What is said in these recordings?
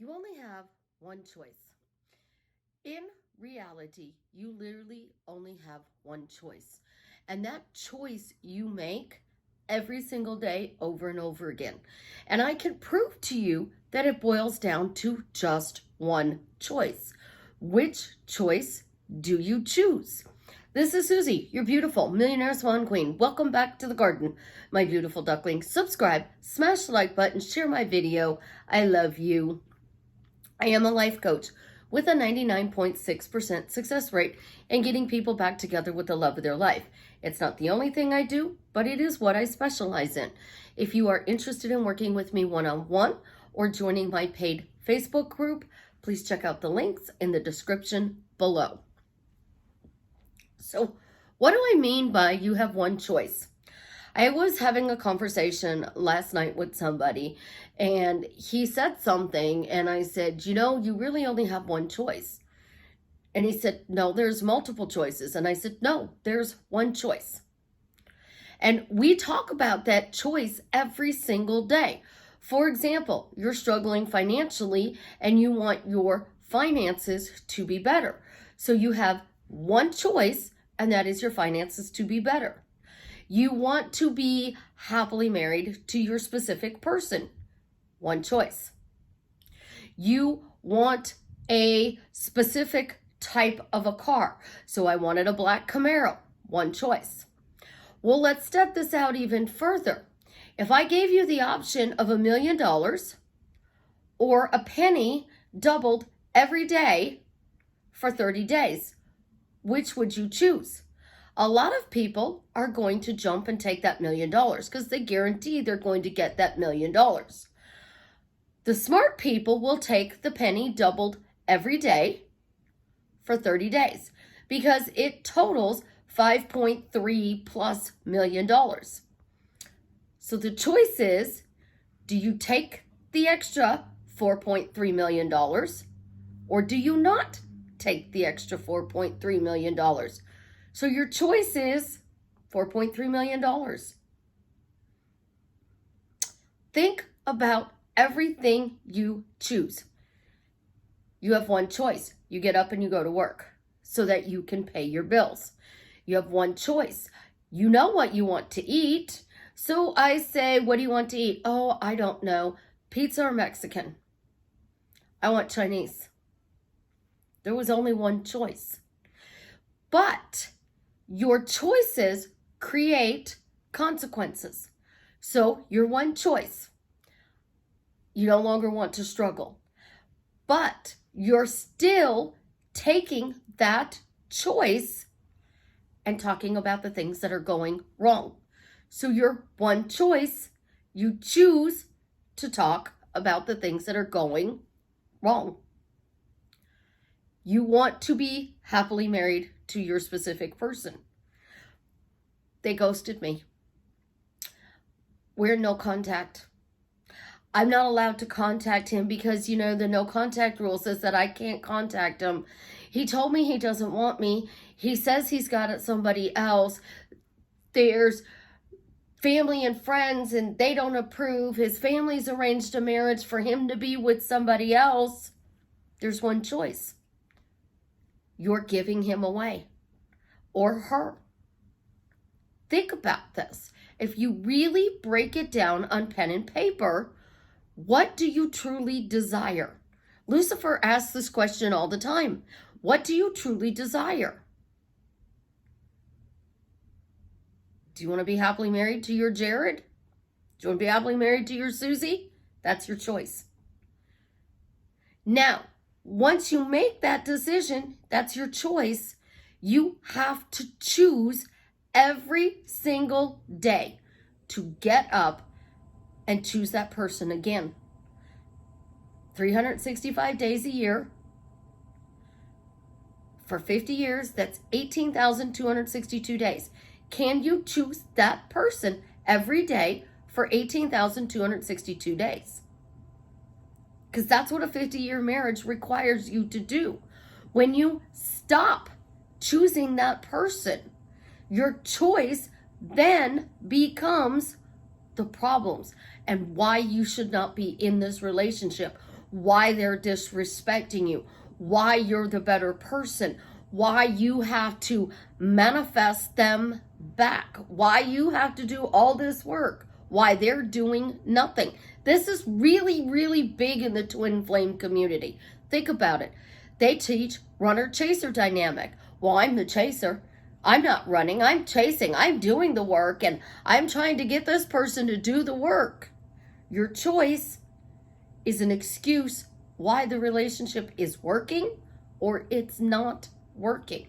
You only have one choice. In reality, you literally only have one choice. And that choice you make every single day over and over again. And I can prove to you that it boils down to just one choice. Which choice do you choose? This is Susie, your beautiful millionaire swan queen. Welcome back to the garden, my beautiful duckling. Subscribe, smash the like button, share my video. I love you. I am a life coach with a 99.6% success rate in getting people back together with the love of their life. It's not the only thing I do, but it is what I specialize in. If you are interested in working with me one-on-one or joining my paid Facebook group, please check out the links in the description below. So, what do I mean by you have one choice? I was having a conversation last night with somebody, and he said something, and I said, you really only have one choice. And he said, no, there's multiple choices. And I said, no, there's one choice. And we talk about that choice every single day. For example, you're struggling financially and you want your finances to be better. So you have one choice, and that is your finances to be better. You want to be happily married to your specific person. One choice. You want a specific type of a car. So I wanted a black Camaro. One choice. Well, let's step this out even further. If I gave you the option of $1 million or a penny doubled every day for 30 days, which would you choose? A lot of people are going to jump and take that $1 million because they guarantee they're going to get that $1 million. The smart people will take the penny doubled every day for 30 days because it totals $5.3 plus million. So the choice is, do you take the extra $4.3 million or do you not take the extra $4.3 million? So your choice is $4.3 million. Think about everything you choose. You have one choice. You get up and you go to work so that you can pay your bills. You have one choice. You know what you want to eat. So I say, what do you want to eat? Oh, I don't know. Pizza or Mexican? I want Chinese. There was only one choice. But your choices create consequences. So your one choice, you no longer want to struggle, but you're still taking that choice and talking about the things that are going wrong. So your one choice, you choose to talk about the things that are going wrong. You want to be happily married to your specific person. They ghosted me. We're in no contact. I'm not allowed to contact him because, the no contact rule says that I can't contact him. He told me he doesn't want me. He says he's got somebody else. There's family and friends and they don't approve. His family's arranged a marriage for him to be with somebody else. There's one choice. You're giving him away or her. Think about this. If you really break it down on pen and paper, what do you truly desire? Lucifer asks this question all the time. What do you truly desire? Do you want to be happily married to your Jared? Do you want to be happily married to your Susie? That's your choice. Now, once you make that decision, that's your choice, you have to choose every single day to get up and choose that person again. 365 days a year. For 50 years, that's 18,262 days. Can you choose that person every day for 18,262 days? Because that's what a 50-year marriage requires you to do. When you stop choosing that person, your choice then becomes the problems and why you should not be in this relationship. why they're disrespecting you, why you're the better person, why you have to manifest them back, why you have to do all this work, why they're doing nothing. This is really, really big in the twin flame community. Think about it. They teach runner-chaser dynamic. Well, I'm the chaser. I'm not running, I'm chasing. I'm doing the work, and I'm trying to get this person to do the work. Your choice is an excuse why the relationship is working or it's not working.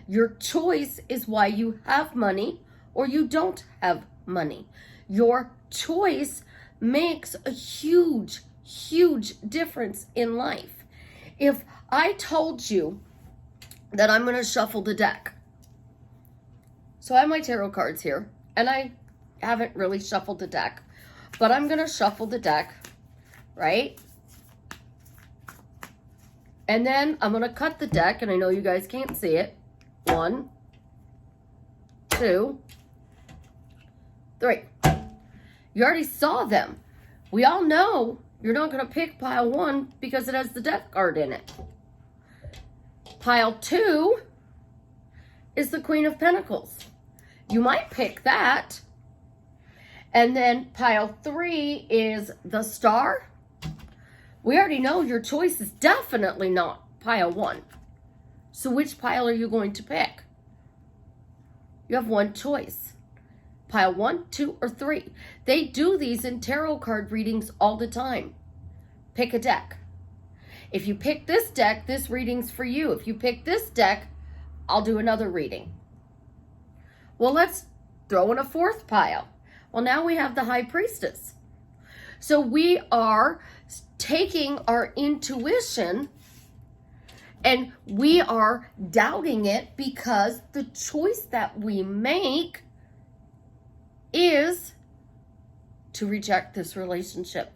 Your choice is why you have money or you don't have money. Your choice makes a huge, huge difference in life. If I told you that I'm going to shuffle the deck, so I have my tarot cards here, and I haven't really shuffled the deck, but I'm going to shuffle the deck, right? And then I'm going to cut the deck, and I know you guys can't see it. 1, 2, 3. You already saw them. We all know you're not going to pick pile 1 because it has the death card in it. Pile 2 is the Queen of Pentacles. You might pick that. And then pile 3 is the Star. We already know your choice is definitely not pile 1. So which pile are you going to pick? You have one choice. Pile 1, 2, or 3. They do these in tarot card readings all the time. Pick a deck. If you pick this deck, this reading's for you. If you pick this deck, I'll do another reading. Well, let's throw in a 4th pile. Well, now we have the High Priestess. So we are taking our intuition and we are doubting it because the choice that we make is to reject this relationship,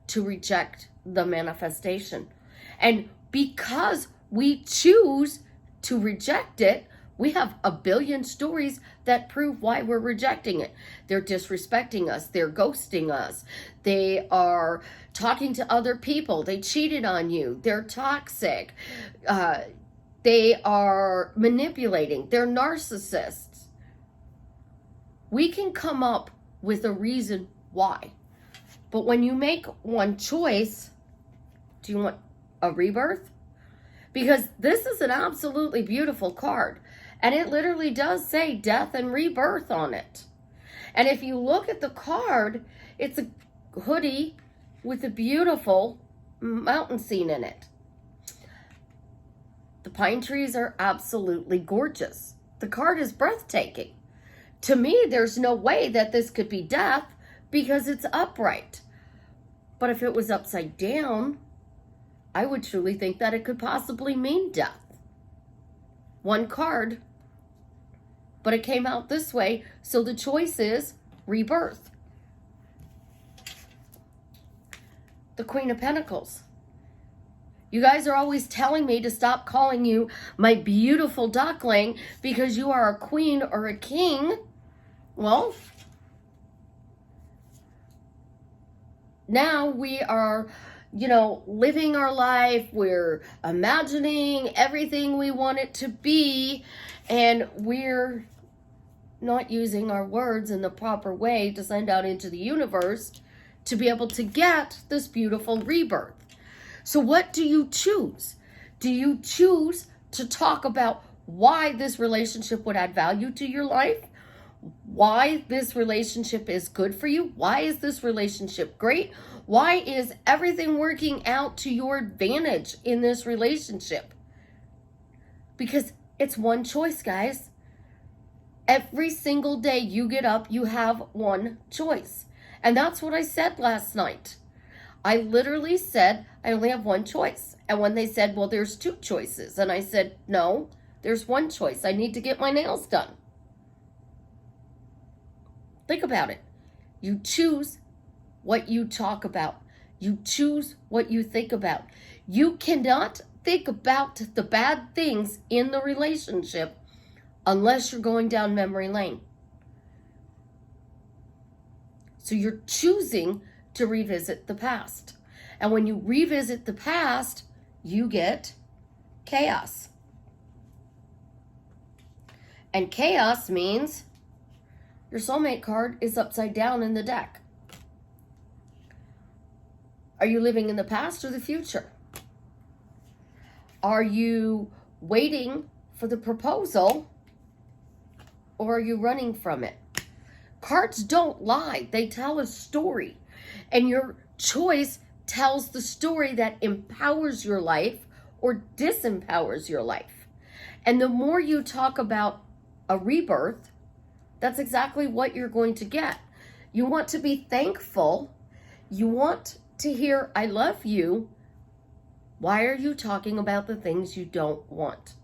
to reject the manifestation. And because we choose to reject it, we have a billion stories that prove why we're rejecting it. They're disrespecting us. They're ghosting us. They are talking to other people. They cheated on you. They're toxic. They are manipulating. They're narcissists. We can come up with a reason why. But when you make one choice, do you want a rebirth? Because this is an absolutely beautiful card. And it literally does say death and rebirth on it. And if you look at the card, it's a hoodie with a beautiful mountain scene in it. The pine trees are absolutely gorgeous. The card is breathtaking. To me, there's no way that this could be death because it's upright. But if it was upside down, I would truly think that it could possibly mean death. One card, but it came out this way, so the choice is rebirth. The Queen of Pentacles. You guys are always telling me to stop calling you my beautiful duckling because you are a queen or a king. Well, now we are, living our life. We're imagining everything we want it to be, and we're not using our words in the proper way to send out into the universe to be able to get this beautiful rebirth. So what do you choose? Do you choose to talk about why this relationship would add value to your life? Why this relationship is good for you? Why is this relationship great? Why is everything working out to your advantage in this relationship? Because it's one choice, guys. Every single day you get up, you have one choice. And that's what I said last night. I literally said, I only have one choice. And when they said, well, there's 2 choices. And I said, no, there's one choice. I need to get my nails done. Think about it. You choose what you talk about. You choose what you think about. You cannot think about the bad things in the relationship unless you're going down memory lane. So you're choosing to revisit the past. And when you revisit the past, you get chaos. And chaos means your soulmate card is upside down in the deck. Are you living in the past or the future? Are you waiting for the proposal or are you running from it? Cards don't lie. They tell a story. And your choice tells the story that empowers your life or disempowers your life. And the more you talk about a rebirth, that's exactly what you're going to get. You want to be thankful. You want to hear, I love you. Why are you talking about the things you don't want?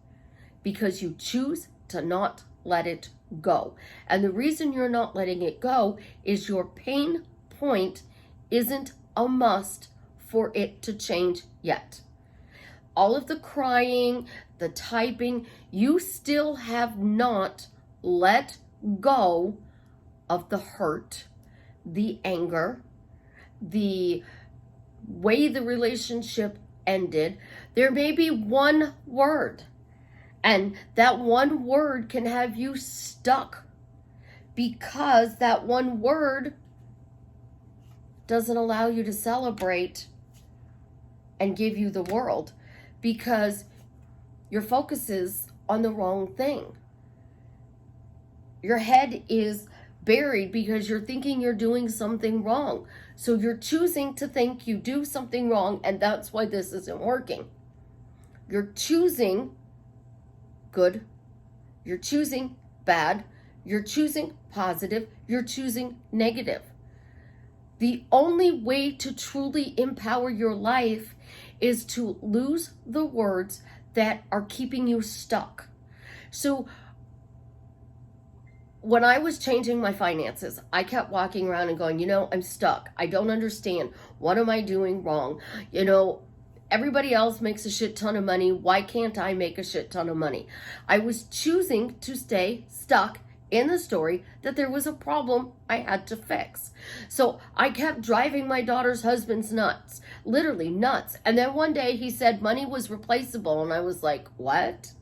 Because you choose to not let it go. And the reason you're not letting it go is your pain point isn't a must for it to change yet. All of the crying, the typing, you still have not let go of the hurt, the anger, the way the relationship ended. There may be one word, and that one word can have you stuck because that one word doesn't allow you to celebrate and give you the world because your focus is on the wrong thing. Your head is buried because you're thinking you're doing something wrong. So you're choosing to think you do something wrong, and that's why this isn't working. You're choosing good, you're choosing bad, you're choosing positive, you're choosing negative. The only way to truly empower your life is to lose the words that are keeping you stuck. So when I was changing my finances, I kept walking around and going, I'm stuck. I don't understand. What am I doing wrong? Everybody else makes a shit ton of money. Why can't I make a shit ton of money? I was choosing to stay stuck in the story that there was a problem I had to fix. So I kept driving my daughter's husband's nuts, literally nuts. And then one day he said money was replaceable. And I was like, what?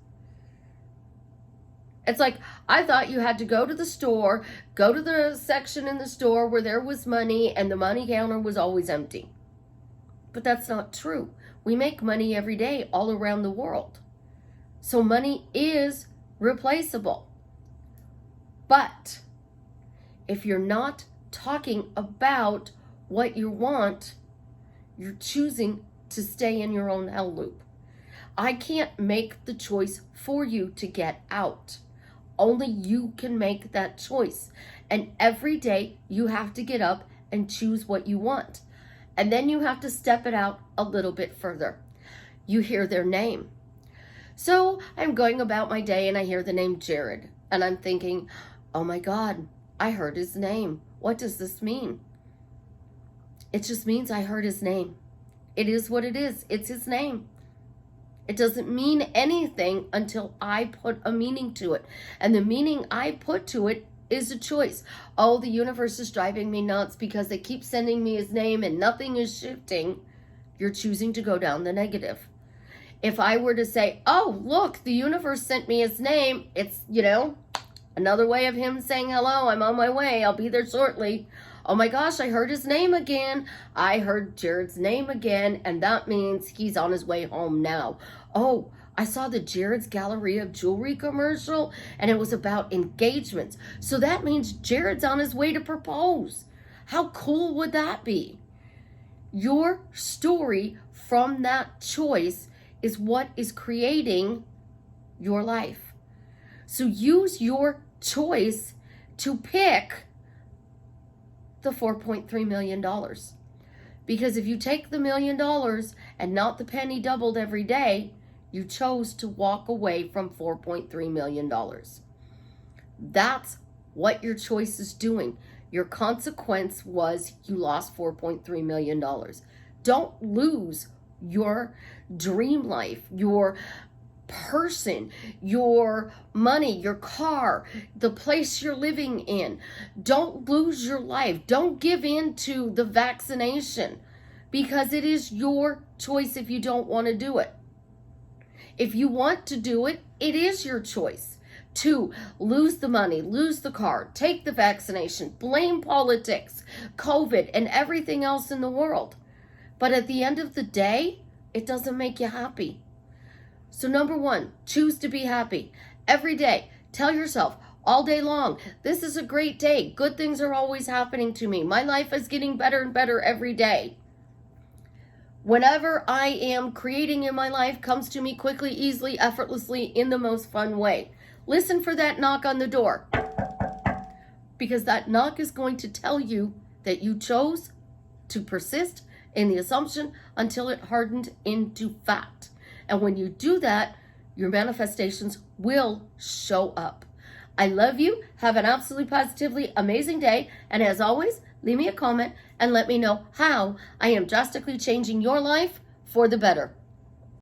It's like, I thought you had to go to the store, go to the section in the store where there was money and the money counter was always empty. But that's not true. We make money every day all around the world. So money is replaceable. But if you're not talking about what you want, you're choosing to stay in your own hell loop. I can't make the choice for you to get out. Only you can make that choice. And every day you have to get up and choose what you want. And then you have to step it out a little bit further. You hear their name. So I'm going about my day and I hear the name Jared. And I'm thinking, oh my God, I heard his name. What does this mean? It just means I heard his name. It is what it is. It's his name. It doesn't mean anything until I put a meaning to it. And the meaning I put to it is a choice. Oh, the universe is driving me nuts because they keep sending me his name and nothing is shifting. You're choosing to go down the negative. If I were to say, oh, look, the universe sent me his name. It's, another way of him saying, hello, I'm on my way. I'll be there shortly. Oh my gosh, I heard his name again. I heard Jared's name again, and that means he's on his way home now. Oh, I saw the Jared's Gallery of Jewelry commercial, and it was about engagements. So that means Jared's on his way to propose. How cool would that be? Your story from that choice is what is creating your life. So use your choice to pick the $4.3 million. Because if you take the $1 million and not the penny doubled every day, you chose to walk away from $4.3 million. That's what your choice is doing. Your consequence was you lost $4.3 million. Don't lose your dream life, your person, your money, your car, the place you're living in. Don't lose your life. Don't give in to the vaccination. because it is your choice if you don't want to do it. If you want to do it, it is your choice to lose the money, lose the car, take the vaccination, blame politics, COVID, and everything else in the world. But at the end of the day, it doesn't make you happy. So number one, choose to be happy. Every day, tell yourself all day long, this is a great day. Good things are always happening to me. My life is getting better and better every day. Whenever I am creating in my life comes to me quickly, easily, effortlessly, in the most fun way. Listen for that knock on the door, because that knock is going to tell you that you chose to persist in the assumption until it hardened into fact. And when you do that, your manifestations will show up. I love you. Have an absolutely positively amazing day. And as always, leave me a comment and let me know how I am drastically changing your life for the better.